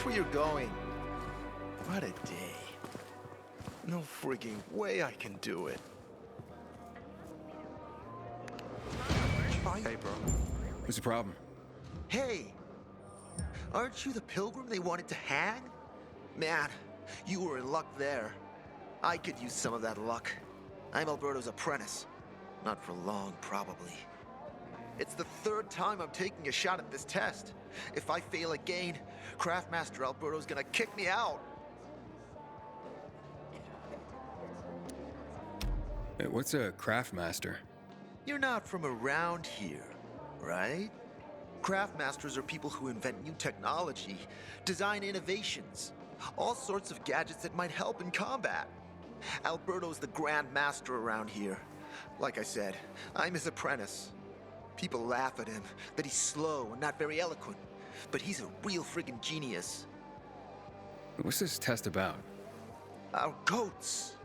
where you're going. What a day. No frigging way I can do it. Hey, bro. What's the problem? Hey! Aren't you the pilgrim they wanted to hang? Man, you were in luck there. I could use some of that luck. I'm Alberto's apprentice. Not for long, probably. It's the third time I'm taking a shot at this test. If I fail again, Craftmaster Alberto's gonna kick me out. What's a craftmaster? You're not from around here, right? Craftmasters are people who invent new technology, design innovations, all sorts of gadgets that might help in combat. Alberto's the Grand Master around here. Like I said, I'm his apprentice. People laugh at him, that he's slow and not very eloquent, but he's a real friggin' genius. What's this test about? Our goats.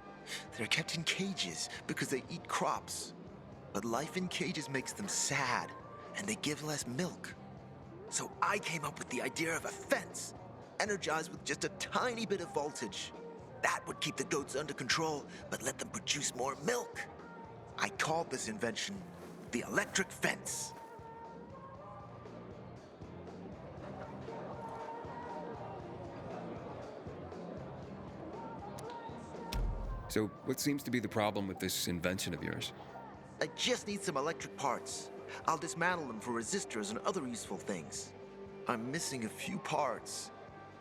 They're kept in cages because they eat crops. But life in cages makes them sad, and they give less milk. So I came up with the idea of a fence, energized with just a tiny bit of voltage. That would keep the goats under control, but let them produce more milk. I called this invention the electric fence. So, what seems to be the problem with this invention of yours? I just need some electric parts. I'll dismantle them for resistors and other useful things. I'm missing a few parts,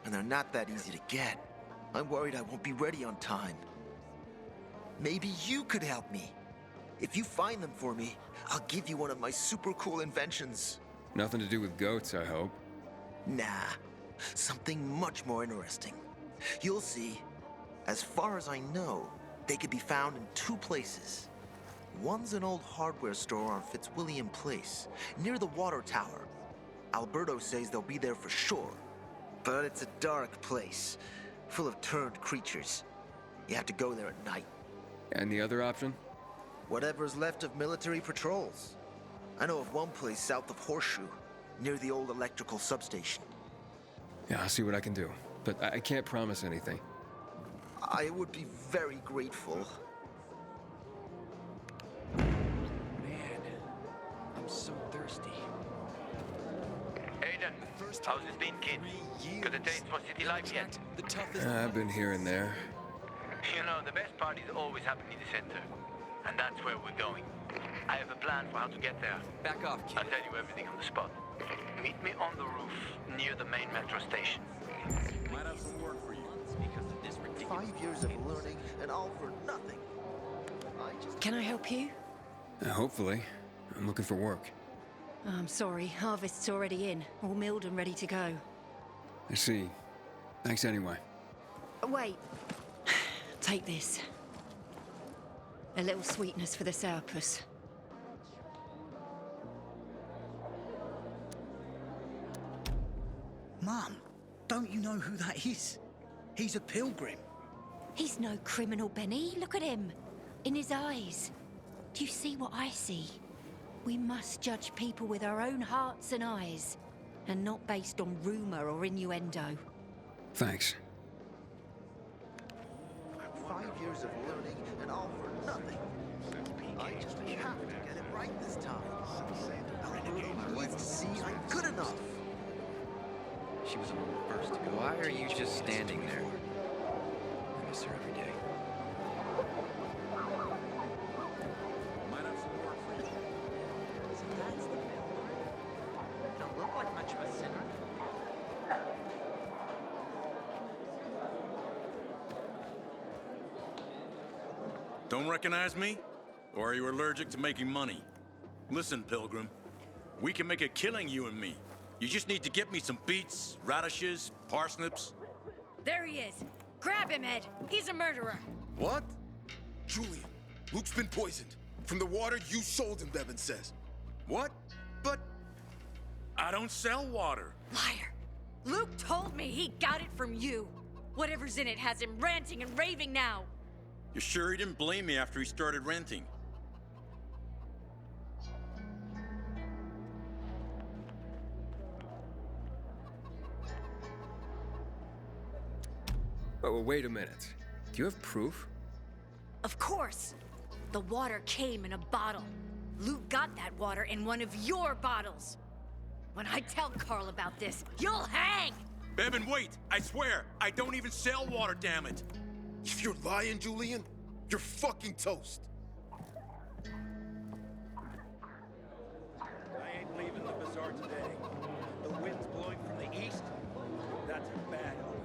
and they're not that easy to get. I'm worried I won't be ready on time. Maybe you could help me. If you find them for me, I'll give you one of my super cool inventions. Nothing to do with goats, I hope. Nah, something much more interesting. You'll see. As far as I know, they could be found in two places. One's an old hardware store on Fitzwilliam Place, near the water tower. Alberto says they'll be there for sure. But it's a dark place, full of turned creatures. You have to go there at night. And the other option? Whatever's left of military patrols. I know of one place south of Horseshoe, near the old electrical substation. Yeah, I'll see what I can do. But I can't promise anything. I would be very grateful. Man, I'm so thirsty. Aiden, how's it been, kid? Got a taste for city life yet? The toughest. I've been here and there. You know, the best parties always happen in the center. And that's where we're going. I have a plan for how to get there. Back off, kid. I'll tell you everything on the spot. Meet me on the roof, near the main metro station. Might have some work for you. 5 years of learning and all for nothing. Can I help you? Hopefully. I'm looking for work. I'm sorry, harvest's already in, all milled and ready to go. I see. Thanks anyway. Wait. Take this. A little sweetness for the sourpuss. Mum, don't you know who that is? He's a pilgrim. He's no criminal, Benny. Look at him. In his eyes. Do you see what I see? We must judge people with our own hearts and eyes, and not based on rumor or innuendo. Thanks. 5 years of learning and all for nothing. I just have to get it right this time. Alberto needs to see I'm good enough. She was among the first to go. Why are you just standing there? I miss her every day. Might have some work for you. Don't look like much of a sinner. Don't recognize me? Or are you allergic to making money? Listen, Pilgrim. We can make a killing, you and me. You just need to get me some beets, radishes, parsnips. There he is. Grab him, Ed. He's a murderer. What? Julian, Luke's been poisoned. From the water you sold him, Bevan says. What? But I don't sell water. Liar. Luke told me he got it from you. Whatever's in it has him ranting and raving now. You're sure he didn't blame me after he started renting? Oh, wait a minute. Do you have proof? Of course! The water came in a bottle. Luke got that water in one of your bottles. When I tell Carl about this, you'll hang! Bevan, wait! I swear, I don't even sell water, damn it! If you're lying, Julian, you're fucking toast. I ain't leaving the bazaar today. The wind's blowing from the east. That's a bad omen.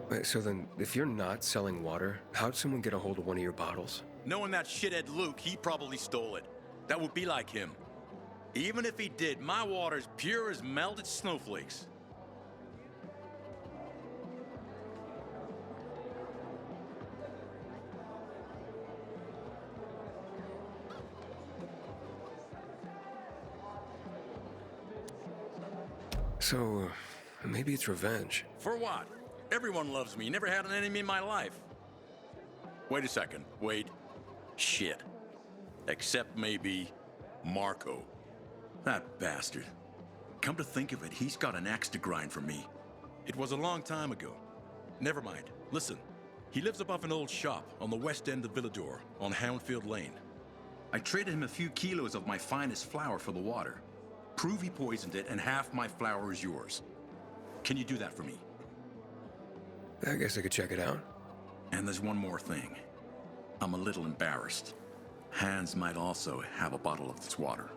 Wait, so then, if you're not selling water, how'd someone get a hold of one of your bottles? Knowing that shithead Luke, he probably stole it. That would be like him. Even if he did, my water's pure as melted snowflakes. So, maybe it's revenge. For what? Everyone loves me. Never had an enemy in my life. Wait a second. Wait. Shit. Except maybe Marco. That bastard. Come to think of it, he's got an axe to grind for me. It was a long time ago. Never mind. Listen. He lives above an old shop on the west end of Villador, on Houndfield Lane. I traded him a few kilos of my finest flour for the water. Prove he poisoned it, and half my flour is yours. Can you do that for me? I guess I could check it out. And there's one more thing. I'm a little embarrassed. Hans might also have a bottle of this water.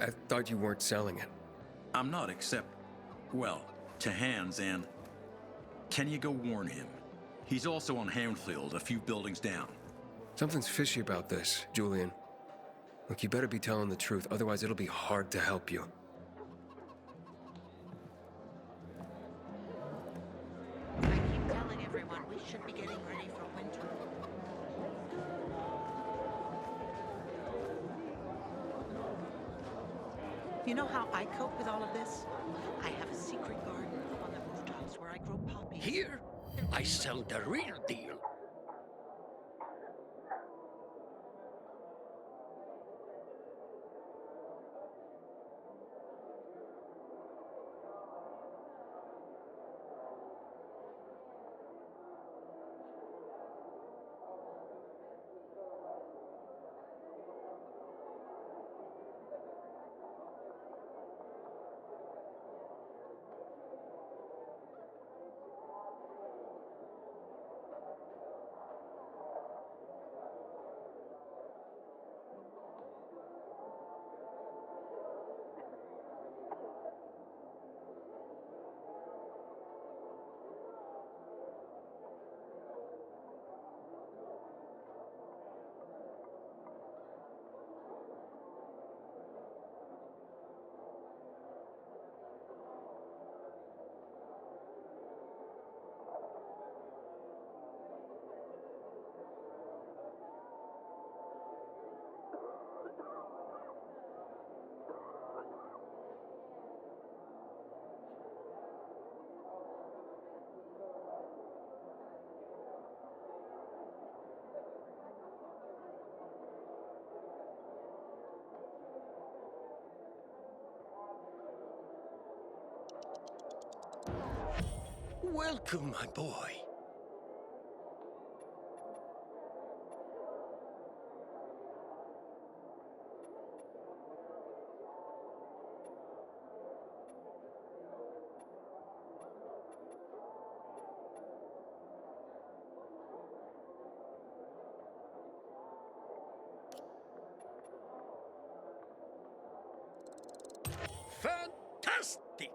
I thought you weren't selling it. I'm not, except, well, to Hans and... Can you go warn him? He's also on Houndfield, a few buildings down. Something's fishy about this, Julian. Look, you better be telling the truth, otherwise it'll be hard to help you. I keep telling everyone we should be getting ready for winter. You know how I cope with all of this? I have a secret garden up on the rooftops where I grow poppies. Here, I sell the real deal. Welcome, my boy. Fantastic!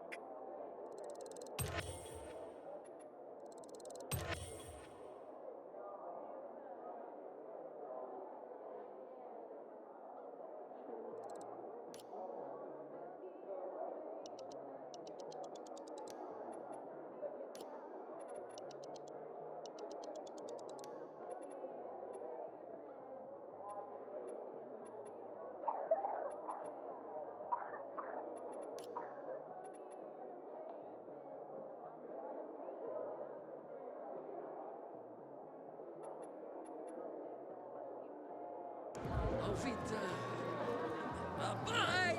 Auf Wiedersehen. Bye.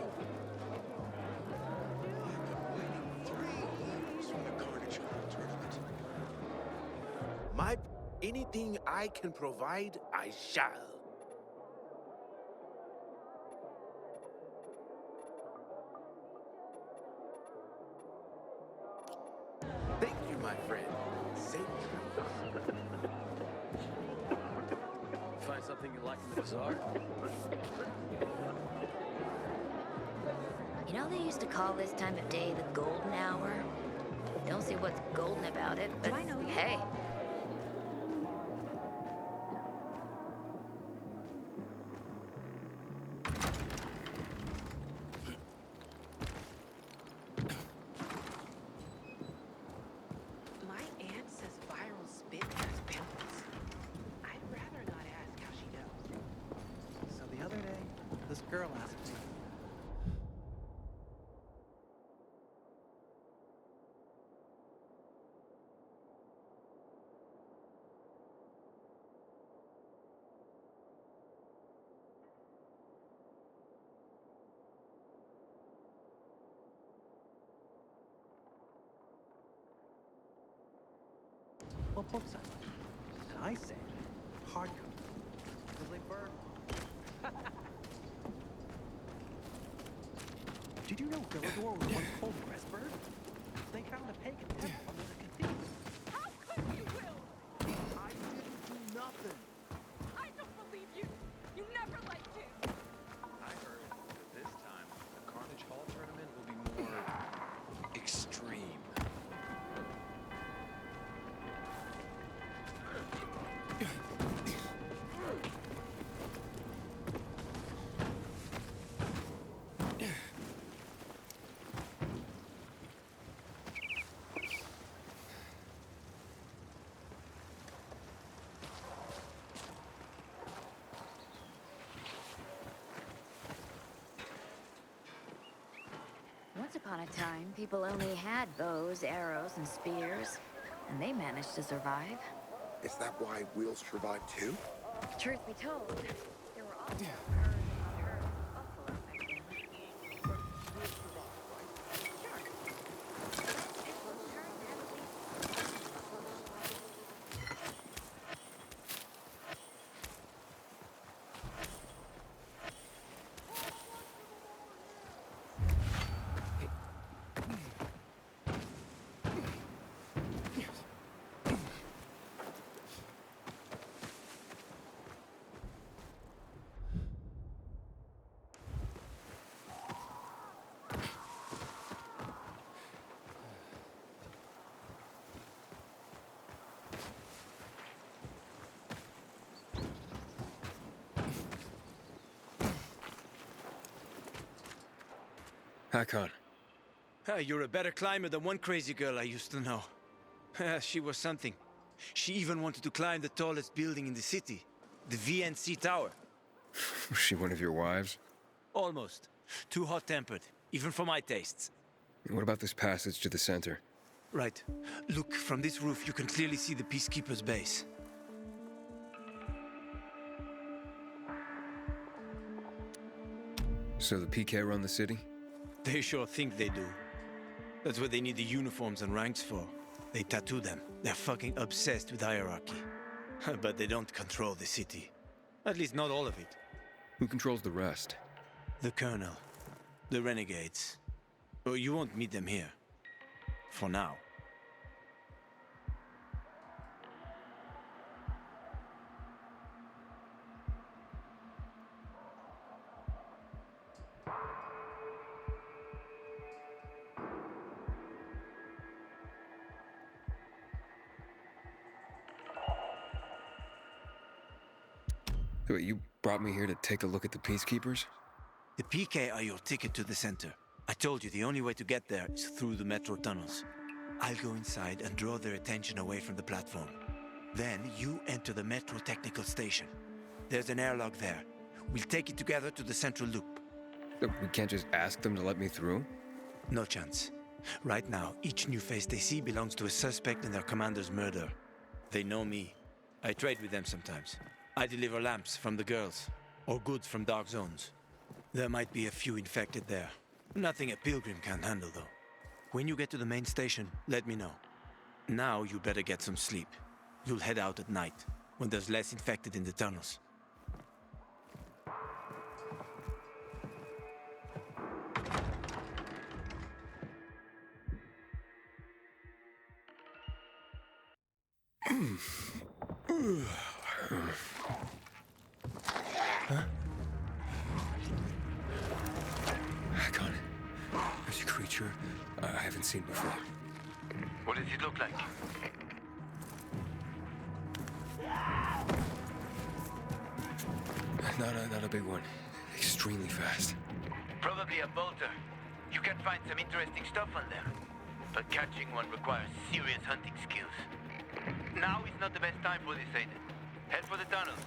Anything I can provide, I shall. Thank you, my friend. Safe travels. Find something you like in the bazaar? You know they used to call this time of day the golden hour? Don't see what's golden about it, but Do I know you? hey. My aunt says viral spit has pimples. I'd rather not ask how she knows. So the other day, this girl asked me. What books I like? And I said, hardcover. Because they burn. Did you know Villador was once called Pressburg? They found a pagan temple under the cathedral. How could you, Will? I didn't do nothing. I don't believe you. You never liked him. I heard that this time the Carnage Hall tournament will be more extreme. Once upon a time, people only had bows, arrows, and spears, and they managed to survive. Is that why Will survived too? Truth be told, there were also Hakon. You're a better climber than one crazy girl I used to know. She was something. She even wanted to climb the tallest building in the city, the VNC Tower. Was she one of your wives? Almost. Too hot-tempered, even for my tastes. What about this passage to the center? Right. Look, from this roof you can clearly see the Peacekeeper's base. So the PK run the city? They sure think they do. That's what they need the uniforms and ranks for. They tattoo them. They're fucking obsessed with hierarchy. But they don't control the city. At least not all of it. Who controls the rest? The Colonel. The Renegades. Oh, you won't meet them here. For now. Wait, you brought me here to take a look at the Peacekeepers? The PK are your ticket to the center. I told you the only way to get there is through the metro tunnels. I'll go inside and draw their attention away from the platform. Then you enter the metro technical station. There's an airlock there. We'll take it together to the central loop. We can't just ask them to let me through? No chance. Right now, each new face they see belongs to a suspect in their commander's murder. They know me. I trade with them sometimes. I deliver lamps from the girls, or goods from dark zones. There might be a few infected there. Nothing a pilgrim can't handle, though. When you get to the main station, let me know. Now you better get some sleep. You'll head out at night, when there's less infected in the tunnels. Huh? Hakon, there's a creature I haven't seen before. What does it look like? Not a big one. Extremely fast. Probably a bolter. You can find some interesting stuff on them. But catching one requires serious hunting skills. Now is not the best time for this, Aiden. Head for the tunnels.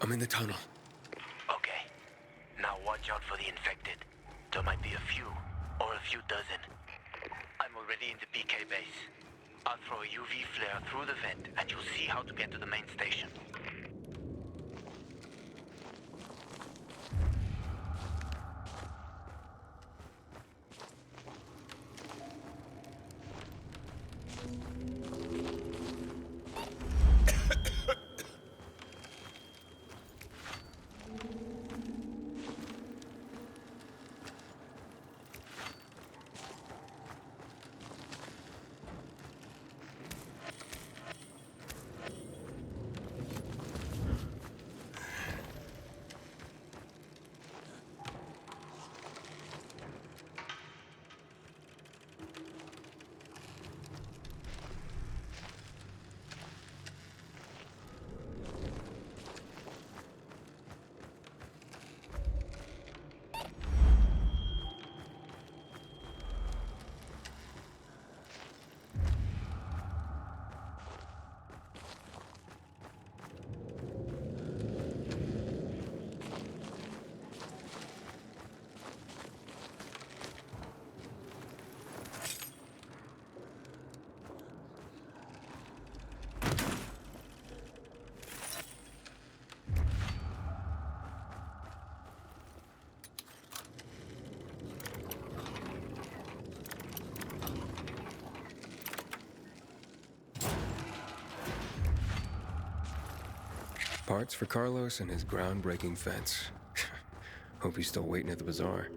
I'm in the tunnel. Okay. Now watch out for the infected. There might be a few, or a few dozen. I'm already in the PK base. I'll throw a UV flare through the vent, and you'll see how to get to the main station. Parts for Carlos and his groundbreaking fence. Hope he's still waiting at the bazaar.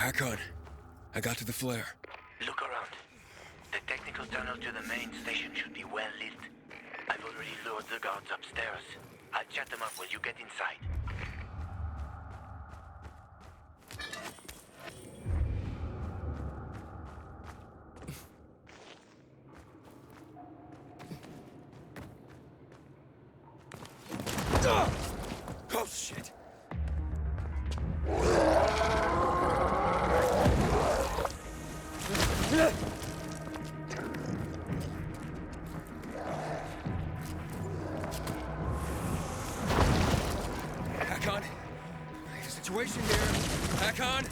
Hakon, I got to the flare. Look around. The technical tunnel to the main station should be well lit. I've already lured the guards upstairs. I'll chat them up while you get inside. Oh, shit! Hakon? Situation here. Hakon?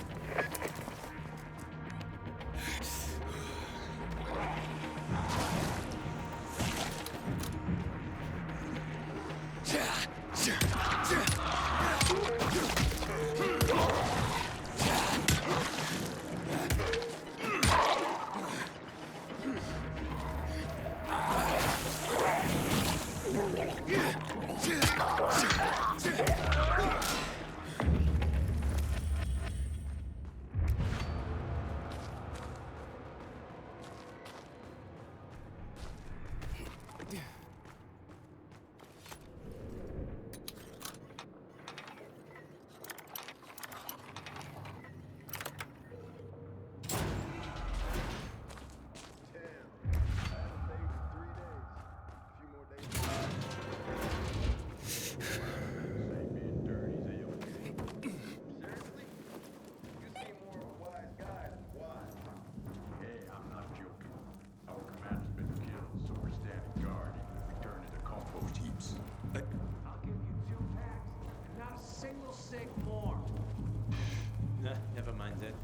Nah, never mind that.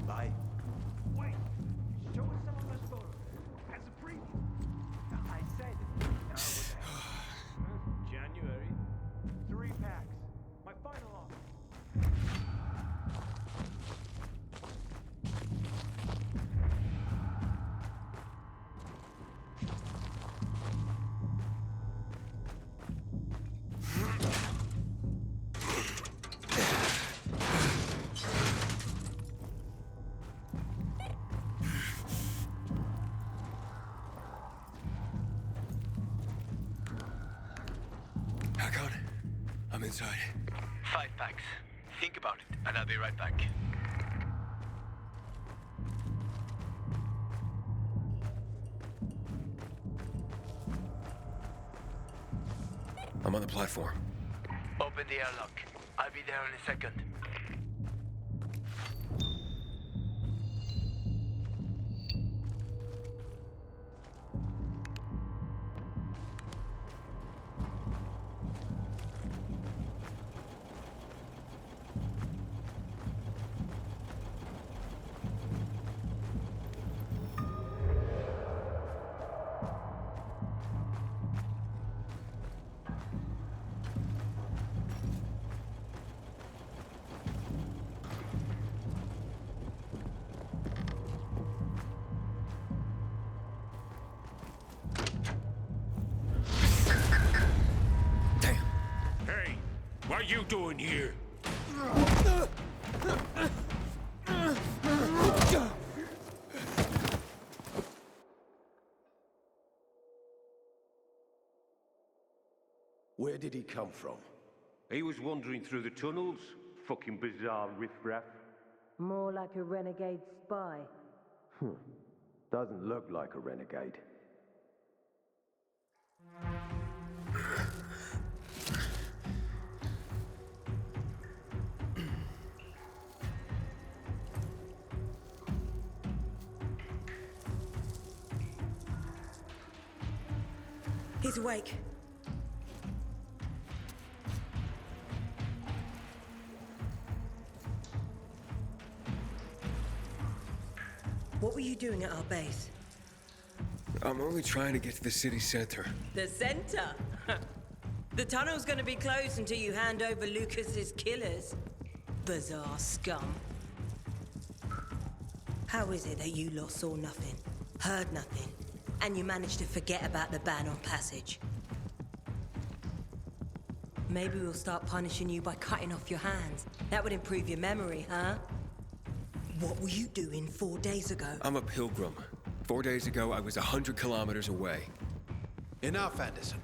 Bye. Wait! Show us some of this photo. As a preview. I said it. January. 3 packs. My final offer. Hakon, I'm inside. 5 packs. Think about it, and I'll be right back. I'm on the platform. Open the airlock. I'll be there in a second. Hey, what are you doing here? Where did he come from? He was wandering through the tunnels. Fucking bizarre riffraff. More like a renegade spy. Doesn't look like a renegade. He's awake. What were you doing at our base? I'm only trying to get to the city center. The center? The tunnel's gonna be closed until you hand over Lucas's killers. Bizarre scum. How is it that you lot saw nothing, heard nothing, and you managed to forget about the ban on passage? Maybe we'll start punishing you by cutting off your hands. That would improve your memory, huh? What were you doing 4 days ago? I'm a pilgrim. 4 days ago, I was 100 kilometers away. Enough, Anderson.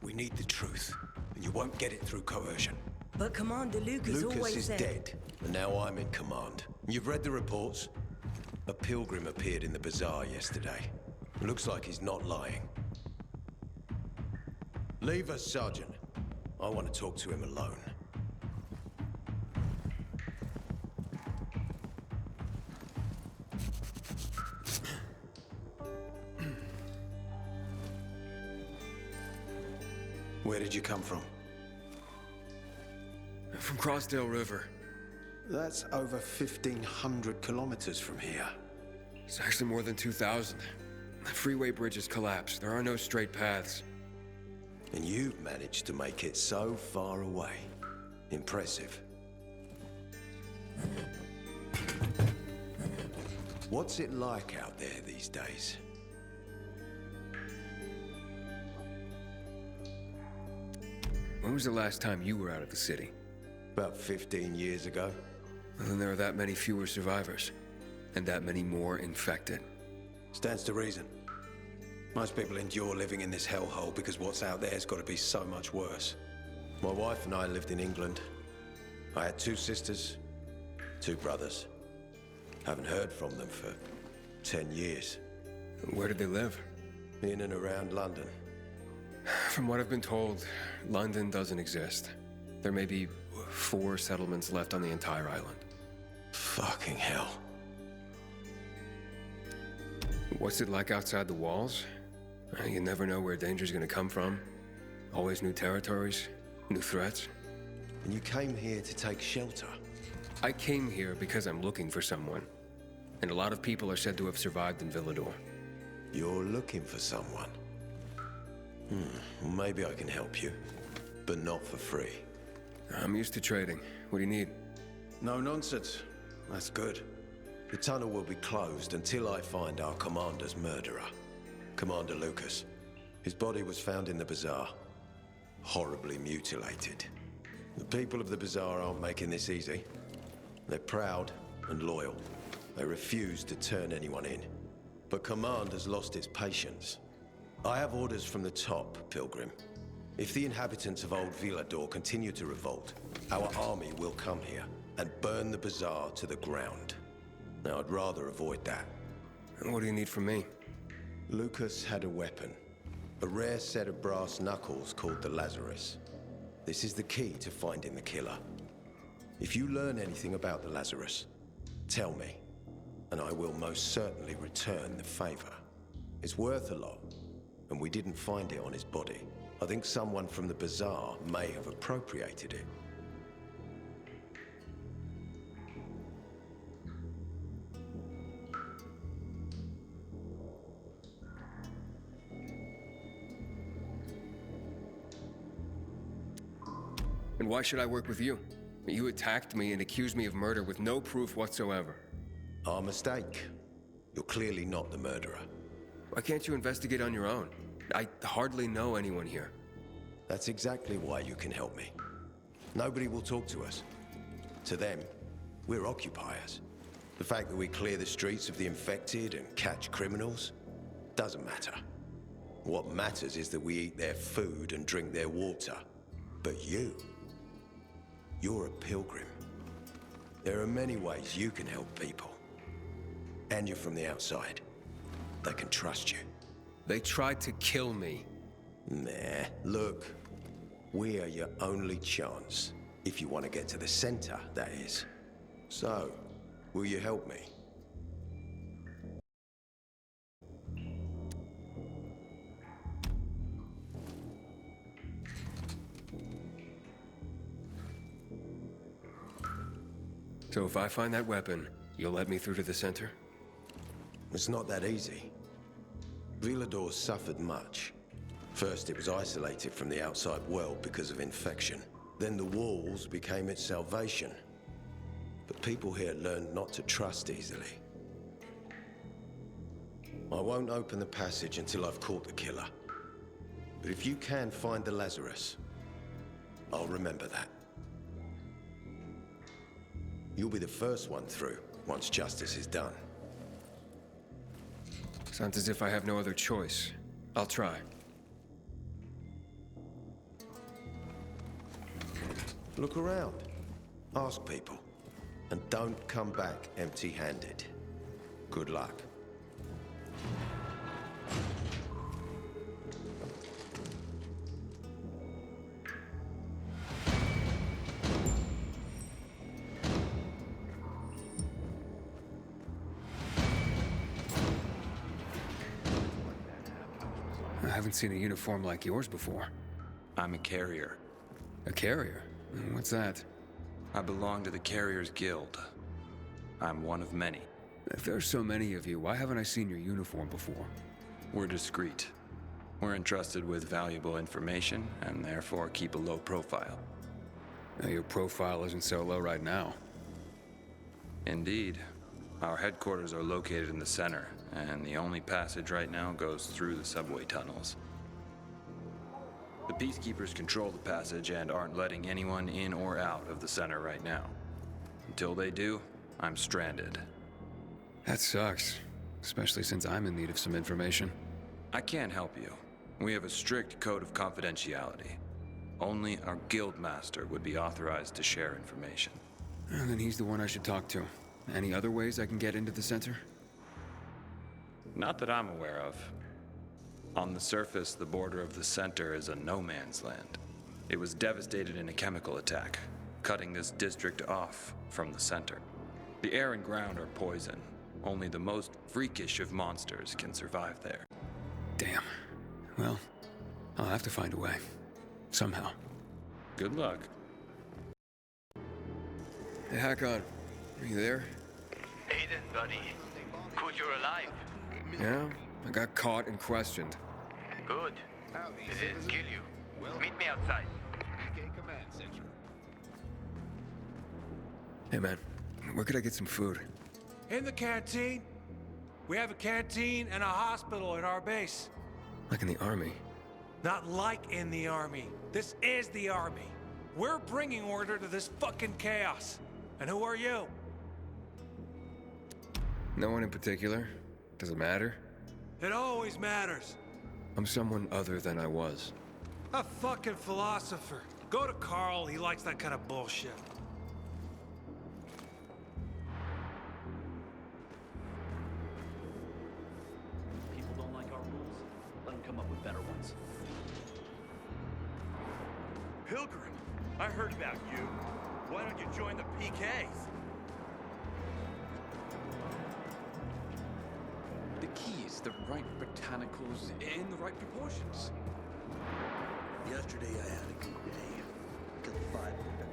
We need the truth, and you won't get it through coercion. But Commander Lucas always is said... dead, and now I'm in command. You've read the reports? A pilgrim appeared in the bazaar yesterday. Looks like he's not lying. Leave us, Sergeant. I want to talk to him alone. Where did you come from? From Crossdale River. That's over 1,500 kilometers from here. It's actually more than 2,000. The freeway bridge has collapsed. There are no straight paths. And you've managed to make it so far away. Impressive. What's it like out there these days? When was the last time you were out of the city? About 15 years ago. Well, then there are that many fewer survivors. And that many more infected. Stands to reason. Most people endure living in this hellhole because what's out there has got to be so much worse. My wife and I lived in England. I had 2 sisters, 2 brothers. Haven't heard from them for 10 years. Where did they live? In and around London. From what I've been told, London doesn't exist. There may be 4 settlements left on the entire island. Fucking hell. What's it like outside the walls? You never know where danger's gonna come from. Always new territories, new threats. And you came here to take shelter? I came here because I'm looking for someone. And a lot of people are said to have survived in Villador. You're looking for someone? Well, maybe I can help you. But not for free. I'm used to trading. What do you need? No nonsense. That's good. The tunnel will be closed until I find our commander's murderer. Commander Lucas. His body was found in the bazaar. Horribly mutilated. The people of the bazaar aren't making this easy. They're proud and loyal. They refuse to turn anyone in. But command has lost its patience. I have orders from the top, Pilgrim. If the inhabitants of Old Villador continue to revolt, our army will come here and burn the bazaar to the ground. Now, I'd rather avoid that. And what do you need from me? Lucas had a weapon. A rare set of brass knuckles called the Lazarus. This is the key to finding the killer. If you learn anything about the Lazarus, tell me, and I will most certainly return the favor. It's worth a lot, and we didn't find it on his body. I think someone from the bazaar may have appropriated it. And why should I work with you? You attacked me and accused me of murder with no proof whatsoever. Our mistake. You're clearly not the murderer. Why can't you investigate on your own? I hardly know anyone here. That's exactly why you can help me. Nobody will talk to us. To them, we're occupiers. The fact that we clear the streets of the infected and catch criminals doesn't matter. What matters is that we eat their food and drink their water. But you're a pilgrim. There are many ways you can help people. And you're from the outside. They can trust you. They tried to kill me. Nah, look. We are your only chance. If you want to get to the center, that is. So, will you help me? So if I find that weapon, you'll let me through to the center? It's not that easy. Villador suffered much. First, it was isolated from the outside world because of infection. Then the walls became its salvation. But people here learned not to trust easily. I won't open the passage until I've caught the killer. But if you can find the Lazarus, I'll remember that. You'll be the first one through once justice is done. Sounds as if I have no other choice. I'll try. Look around. Ask people. And don't come back empty-handed. Good luck. I haven't seen a uniform like yours before. I'm a carrier. A carrier? What's that? I belong to the Carriers Guild. I'm one of many. If there's so many of you, why haven't I seen your uniform before? We're discreet. We're entrusted with valuable information, and therefore keep a low profile. Now, your profile isn't so low right now. Indeed. Our headquarters are located in the center, and the only passage right now goes through the subway tunnels. The Peacekeepers control the passage and aren't letting anyone in or out of the center right now. Until they do, I'm stranded. That sucks, especially since I'm in need of some information. I can't help you. We have a strict code of confidentiality. Only our guild master would be authorized to share information. And then he's the one I should talk to. Any other ways I can get into the center? Not that I'm aware of. On the surface, the border of the center is a no-man's land. It was devastated in a chemical attack, cutting this district off from the center. The air and ground are poison. Only the most freakish of monsters can survive there. Damn. Well, I'll have to find a way. Somehow. Good luck. Hey, Hakon. Are you there? Aiden, buddy. Good you're alive. Yeah? I got caught and questioned. Good. They didn't kill you. Meet me outside. Hey, man. Where could I get some food? In the canteen. We have a canteen and a hospital at our base. Like in the army? Not like in the army. This is the army. We're bringing order to this fucking chaos. And who are you? No one in particular. Does it matter? It always matters. I'm someone other than I was. A fucking philosopher. Go to Carl, he likes that kind of bullshit. People don't like our rules. Let them come up with better ones. Pilgrim, I heard about you. Why don't you join the PKs? The key is the right botanicals in the right proportions. Yesterday I had a good day. Killed 5 of them.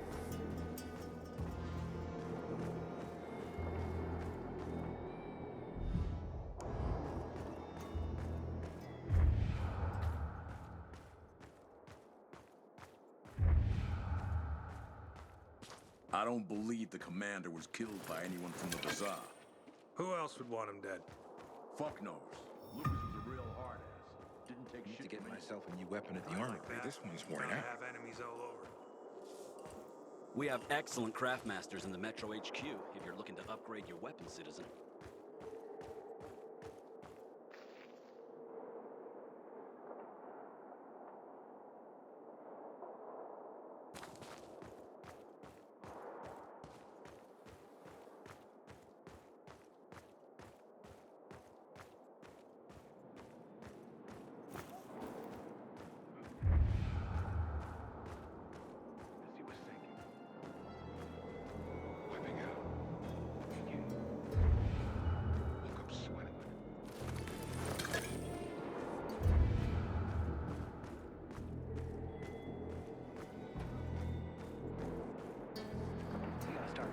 I don't believe the commander was killed by anyone from the bazaar. Who else would want him dead? Fuck knows. Lucas is a real hard ass. Didn't take shit to get myself a new weapon at the army. This one's worn Gotta out. have enemies all over. We have excellent craftmasters in the Metro HQ if you're looking to upgrade your weapon, citizen.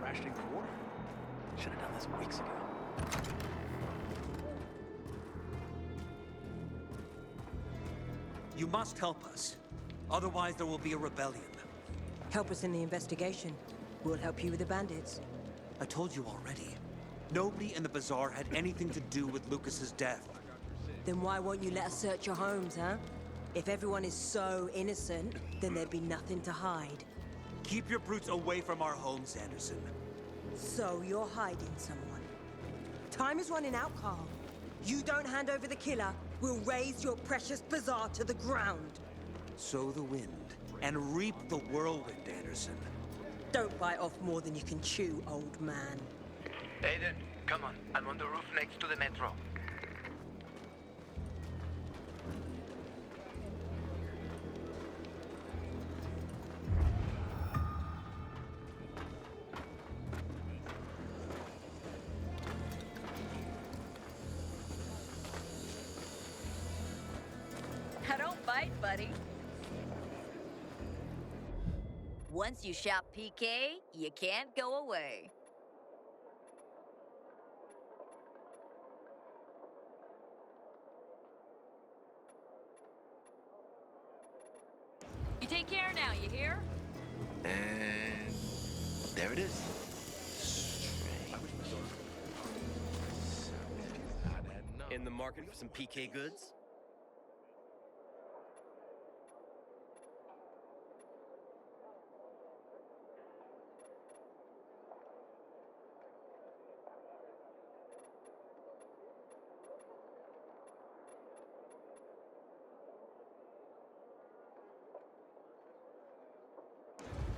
Rationing for water. Should have done this weeks ago. You must help us. Otherwise, there will be a rebellion. Help us in the investigation. We'll help you with the bandits. I told you already. Nobody in the bazaar had anything to do with Lucas's death. Then why won't you let us search your homes, huh? If everyone is so innocent, then there'd be nothing to hide. Keep your brutes away from our homes, Anderson. So you're hiding someone. Time is running out, Carl. You don't hand over the killer, we'll raise your precious bazaar to the ground. Sow the wind and reap the whirlwind, Anderson. Don't bite off more than you can chew, old man. Aiden, come on. I'm on the roof next to the metro. I don't bite, buddy. Once you shop PK, you can't go away. You take care now, you hear? And there it is. In the market for some PK goods?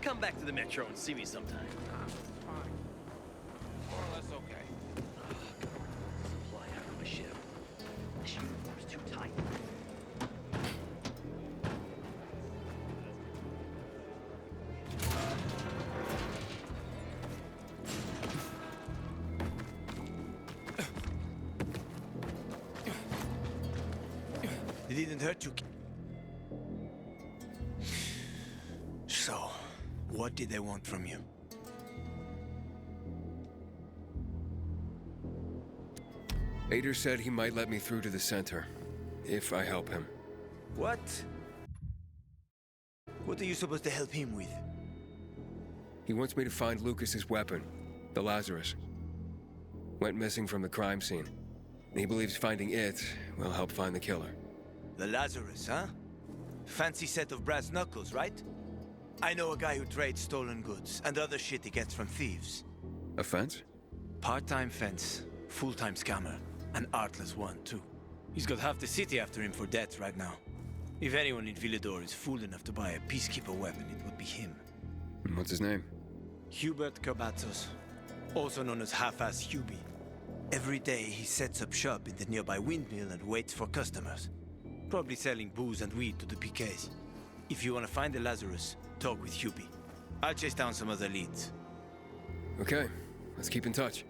Come back to the Metro and see me sometime. Fine. More or less okay. Supply out of a ship. This uniform's too tight. They didn't hurt you. So, what did they want from you? Ader said he might let me through to the center, if I help him. What? What are you supposed to help him with? He wants me to find Lucas's weapon, the Lazarus. Went missing from the crime scene. He believes finding it will help find the killer. The Lazarus, huh? Fancy set of brass knuckles, right? I know a guy who trades stolen goods and other shit he gets from thieves. A fence? Part-time fence, full-time scammer. An artless one, too. He's got half the city after him for debt right now. If anyone in Villador is fool enough to buy a peacekeeper weapon, it would be him. And what's his name? Hubert Kerbatzos, also known as Half-Ass Hubie. Every day he sets up shop in the nearby windmill and waits for customers. Probably selling booze and weed to the PKs. If you want to find the Lazarus, talk with Hubie. I'll chase down some other leads. Okay, let's keep in touch.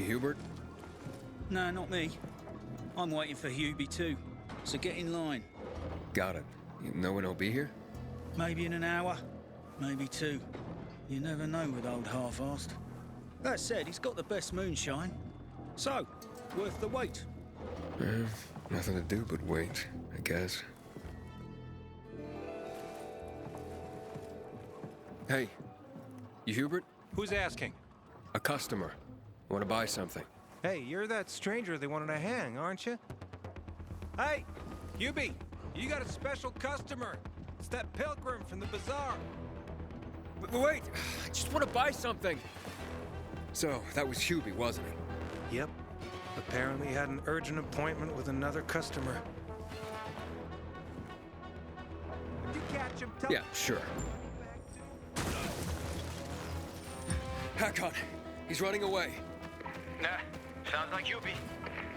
Hubert? No, not me. I'm waiting for Hubie too, so get in line. Got it. You know when he'll be here? Maybe in an hour, maybe two. You never know with old half-assed. That said, he's got the best moonshine. So, worth the wait. Nothing to do but wait, I guess. Hey, you Hubert? Who's asking? A customer. Want to buy something. Hey, you're that stranger they wanted to hang, aren't you? Hey, Hubie, you got a special customer. It's that pilgrim from the bazaar. Wait, I just want to buy something. So, that was Hubie, wasn't it? Yep. Apparently had an urgent appointment with another customer. If you catch him, tell Yeah, sure. Hakon, he's running away. Nah, sounds like Hubie.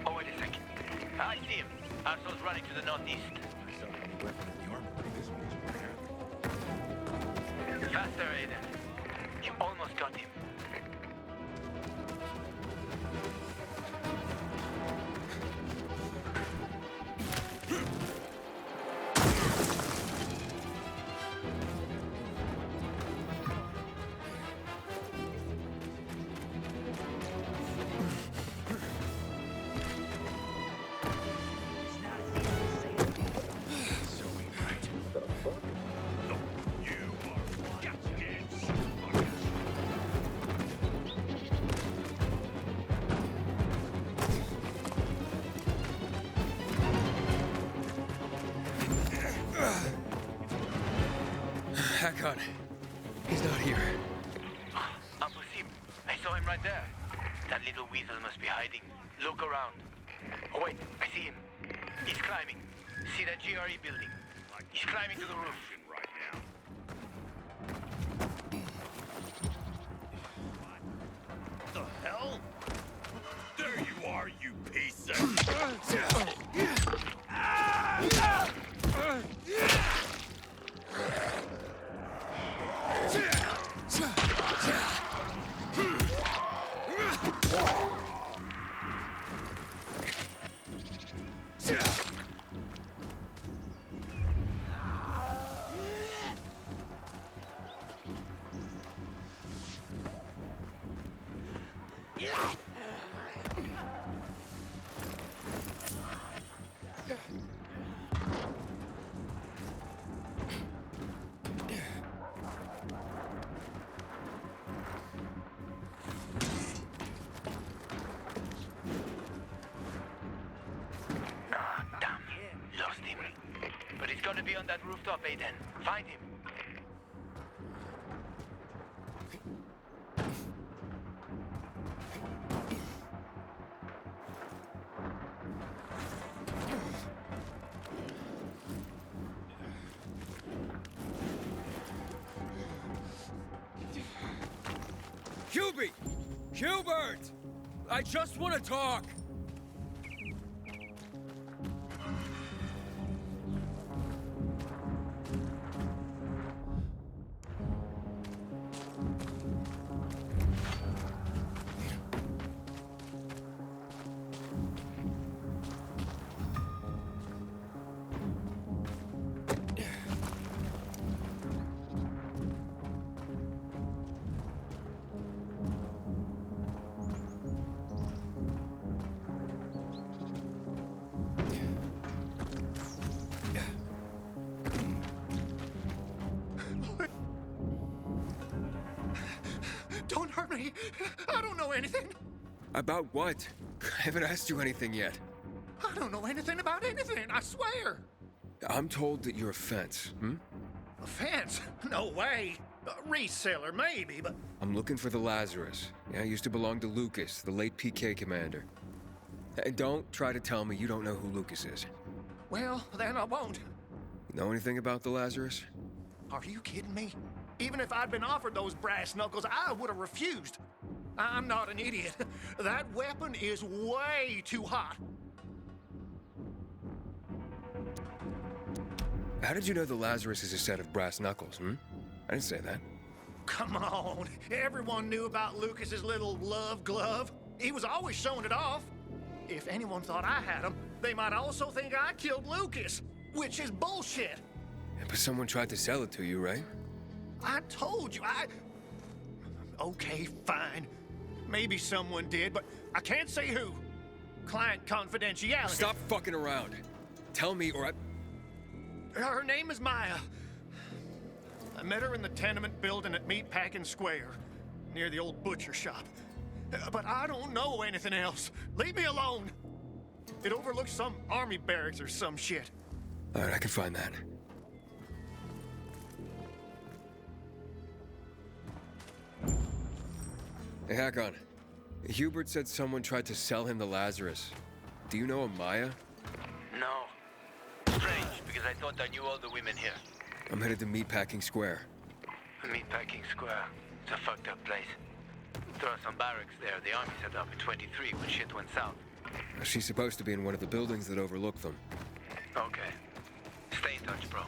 Oh, wait a second. I see him. Arso's running to the northeast. Faster, Aiden. You almost got him. Hakon, he's not here. Impossible. I saw him right there. That little weasel must be hiding. Look around. Oh, wait. I see him. He's climbing. See that GRE building? He's climbing to the roof. Right now. The hell? There you are, you piece of... Be on that rooftop, Aiden. Find him. Hubie! Hubert! I just want to talk! Don't hurt me. I don't know anything. About what? I haven't asked you anything yet. I don't know anything about anything, I swear. I'm told that you're a fence, A fence? No way. A reseller, maybe, but... I'm looking for the Lazarus. Yeah, used to belong to Lucas, the late PK commander. And don't try to tell me you don't know who Lucas is. Well, then I won't. You know anything about the Lazarus? Are you kidding me? Even if I'd been offered those brass knuckles, I would have refused. I'm not an idiot. That weapon is way too hot. How did you know the Lazarus is a set of brass knuckles, I didn't say that. Come on. Everyone knew about Lucas's little love glove. He was always showing it off. If anyone thought I had him, they might also think I killed Lucas, which is bullshit. But someone tried to sell it to you, right? I told you, Okay, fine. Maybe someone did, but I can't say who. Client confidentiality. Stop fucking around. Tell me or I... Her name is Maya. I met her in the tenement building at Meatpacking Square, near the old butcher shop. But I don't know anything else. Leave me alone. It overlooks some army barracks or some shit. All right, I can find that. Hey, Hakon. Hubert said someone tried to sell him the Lazarus. Do you know a Maya? No. Strange, because I thought I knew all the women here. I'm headed to Meatpacking Square. Meatpacking Square. It's a fucked up place. There are some barracks there the army set up in 23 when shit went south. She's supposed to be in one of the buildings that overlook them. Okay. Stay in touch, bro.